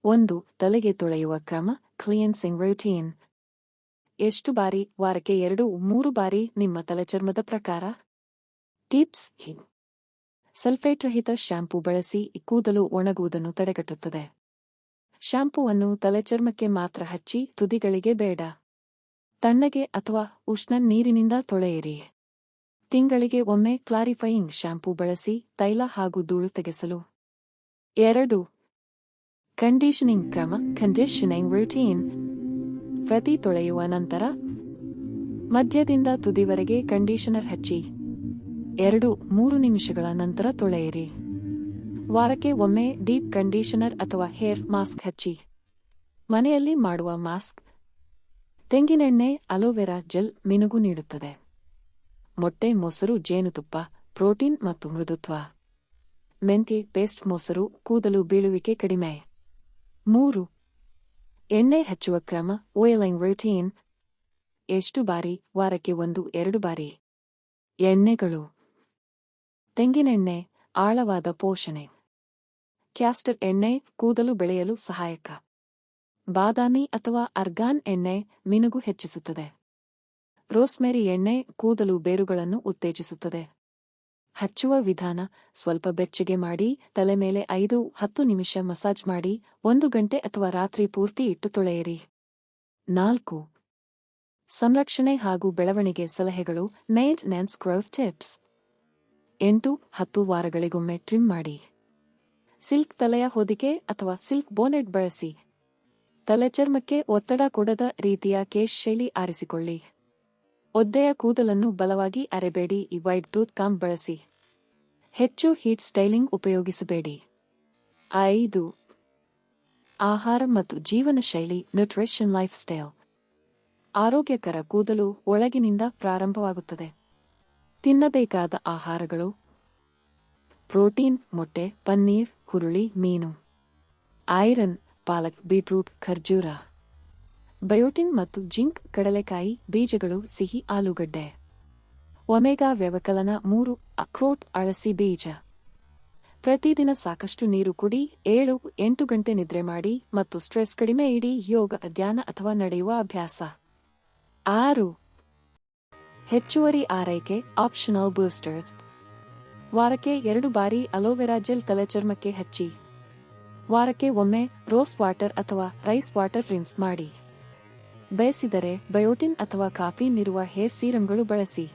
1. ತಲೆಗೆ ತೊಳೆಯುವ ಕ್ರಮ ಕ್ಲಿಯನ್ಸಿಂಗ್ ರೂಟೀನ್. ಎಷ್ಟು ಬಾರಿ? ವಾರಕ್ಕೆ 2-3 ಬಾರಿ ನಿಮ್ಮ ತಲೆಚರ್ಮದ ಪ್ರಕಾರ. ಟಿಪ್ಸ್: ಸಲ್ಫೇಟ್ ರಹಿತ ಶ್ಯಾಂಪೂ ಬಳಸಿ ಕೂದಲು ಒಣಗುವುದನ್ನು ತಡೆಗಟ್ಟುತ್ತದೆ. ಶ್ಯಾಂಪೂವನ್ನು ತಲೆಚರ್ಮಕ್ಕೆ ಮಾತ್ರ ಹಚ್ಚಿ, ತುದಿಗಳಿಗೆ ಬೇಡ. ತಣ್ಣಗೆ ಅಥವಾ ಉಷ್ಣ ನೀರಿನಿಂದ ತೊಳೆಯಿರಿ. ತಿಂಗಳಿಗೆ ಒಮ್ಮೆ ಕ್ಲಾರಿಫೈಯಿಂಗ್ ಶ್ಯಾಂಪೂ ಬಳಸಿ ತೈಲ ಹಾಗೂ ಧೂಳು ತೆಗೆಸಲು. 2. ಕಂಡೀಷನಿಂಗ್ ಕ್ರಮ ಕಂಡೀಷನಿಂಗ್ ರೂಟೀನ್. ಪ್ರತಿ ತೊಳೆಯುವ ನಂತರ ಮಧ್ಯದಿಂದ ತುದಿವರೆಗೆ ಕಂಡೀಷನರ್ ಹಚ್ಚಿ 2-3 ನಿಮಿಷಗಳ ನಂತರ ತೊಳೆಯಿರಿ. ವಾರಕ್ಕೆ ಒಮ್ಮೆ ಡೀಪ್ ಕಂಡೀಷನರ್ ಅಥವಾ ಹೇರ್ ಮಾಸ್ಕ್ ಹಚ್ಚಿ. ಮನೆಯಲ್ಲಿ ಮಾಡುವ ಮಾಸ್ಕ್: ತೆಂಗಿನೆಣ್ಣೆ, ಅಲೋವೆರಾ ಜೆಲ್ ಮಿನುಗು ನೀಡುತ್ತದೆ. ಮೊಟ್ಟೆ, ಮೊಸರು, ಜೇನುತುಪ್ಪ ಪ್ರೋಟೀನ್ ಮತ್ತು ಮೃದುತ್ವ. ಮೆಂತ್ಯೆ ಪೇಸ್ಟ್ ಮೊಸರು ಕೂದಲು ಬೀಳುವಿಕೆ ಕಡಿಮೆ. 3. ಎಣ್ಣೆ ಹಚ್ಚುವ ಕ್ರಮ ಆಯಿಲಿಂಗ್ ರೂಟೀನ್. ಎಷ್ಟು ಬಾರಿ? ವಾರಕ್ಕೆ 1-2 ಬಾರಿ. ಎಣ್ಣೆಗಳು: ತೆಂಗಿನೆಣ್ಣೆ ಆಳವಾದ ಪೋಷಣೆ. ಕ್ಯಾಸ್ಟರ್ ಎಣ್ಣೆ ಕೂದಲು ಬೆಳೆಯಲು ಸಹಾಯಕ. ಬಾದಾಮಿ ಅಥವಾ ಆರ್ಗಾನ್ ಎಣ್ಣೆ ಮಿನುಗು ಹೆಚ್ಚಿಸುತ್ತದೆ. ರೋಸ್ಮೆರಿ ಎಣ್ಣೆ ಕೂದಲು ಬೇರುಗಳನ್ನು ಉತ್ತೇಜಿಸುತ್ತದೆ. ಹಚ್ಚುವ ವಿಧಾನ: ಸ್ವಲ್ಪ ಬೆಚ್ಚಗೆ ಮಾಡಿ, ತಲೆ ಮೇಲೆ 5-10 ನಿಮಿಷ ಮಸಾಜ್ ಮಾಡಿ, 1 ಗಂಟೆ ಅಥವಾ ರಾತ್ರಿ ಪೂರ್ತಿ ಇಟ್ಟು ತೊಳೆಯಿರಿ. 4. ಸಂರಕ್ಷಣೆ ಹಾಗೂ ಬೆಳವಣಿಗೆ ಸಲಹೆಗಳು ಮೇಂಟೆನೆನ್ಸ್ ಗ್ರೋತ್ ಟಿಪ್ಸ್. 8-10 ವಾರಗಳಿಗೊಮ್ಮೆ ಟ್ರಿಮ್ ಮಾಡಿ. ಸಿಲ್ಕ್ ತಲೆಯ ಹೊದಿಕೆ ಅಥವಾ ಸಿಲ್ಕ್ ಬೋನೆಟ್ ಬಳಸಿ. ತಲೆಚರ್ಮಕ್ಕೆ ಒತ್ತಡ ಕೊಡದ ರೀತಿಯ ಕೇಶ್ ಶೈಲಿ ಆರಿಸಿಕೊಳ್ಳಿ. ಒದ್ದೆಯ ಕೂದಲನ್ನು ಬಲವಾಗಿ ಅರೆಬೇಡಿ. ವೈಡ್ ಟೂತ್ ಕಾಂಬ್ ಬಳಸಿ. ಹೆಚ್ಚು ಹೀಟ್ ಸ್ಟೈಲಿಂಗ್ ಉಪಯೋಗಿಸಬೇಡಿ. 5. ಆಹಾರ ಮತ್ತು ಜೀವನ ಶೈಲಿ ನ್ಯೂಟ್ರಿಷನ್ ಲೈಫ್ ಸ್ಟೈಲ್. ಆರೋಗ್ಯಕರ ಕೂದಲು ಒಳಗಿನಿಂದ ಪ್ರಾರಂಭವಾಗುತ್ತದೆ. ತಿನ್ನಬೇಕಾದ ಆಹಾರಗಳು: ಪ್ರೋಟೀನ್ ಮೊಟ್ಟೆ, ಪನ್ನೀರ್, ಹುರುಳಿ, ಮೀನು. ಐರನ್ ಪಾಲಕ್, ಬೀಟ್ರೂಟ್, ಖರ್ಜೂರ. ಬಯೋಟಿನ್ ಮತ್ತು ಜಿಂಕ್ ಕಡಲೆಕಾಯಿ ಬೀಜಗಳು, ಸಿಹಿ ಆಲೂಗಡ್ಡೆ. ಒಮೆಗಾ ವ್ಯವಕಲನ 3 ಅಕ್ರೋಟ್, ಅಳಸಿ ಬೀಜ. ಪ್ರತಿದಿನ ಸಾಕಷ್ಟು ನೀರು ಕುಡಿ. 7-8 ಗಂಟೆ ನಿದ್ರೆ ಮಾಡಿ ಮತ್ತು ಸ್ಟ್ರೆಸ್ ಕಡಿಮೆ ಇಡಿ. ಯೋಗ, ಧ್ಯಾನ ಅಥವಾ ನಡೆಯುವ ಅಭ್ಯಾಸ. 6. ಹೆಚ್ಚುವರಿ ಆರೈಕೆ ಆಪ್ಷನಲ್ ಬೂಸ್ಟರ್ಸ್. ವಾರಕ್ಕೆ 2 ಬಾರಿ ಅಲೋವೆರಾ ಜೆಲ್ ತಲೆಚರ್ಮಕ್ಕೆ ಹಚ್ಚಿ. ವಾರಕ್ಕೆ ಒಮ್ಮೆ ರೋಸ್ ವಾಟರ್ ಅಥವಾ ರೈಸ್ ವಾಟರ್ ರಿನ್ಸ್ ಮಾಡಿ. ಬಯಸಿದರೆ ಬಯೋಟಿನ್ ಅಥವಾ ಕಾಫೀನ್ ಇರುವ ಹೇರ್ ಸೀರಮ್ಗಳು ಬಳಸಿ.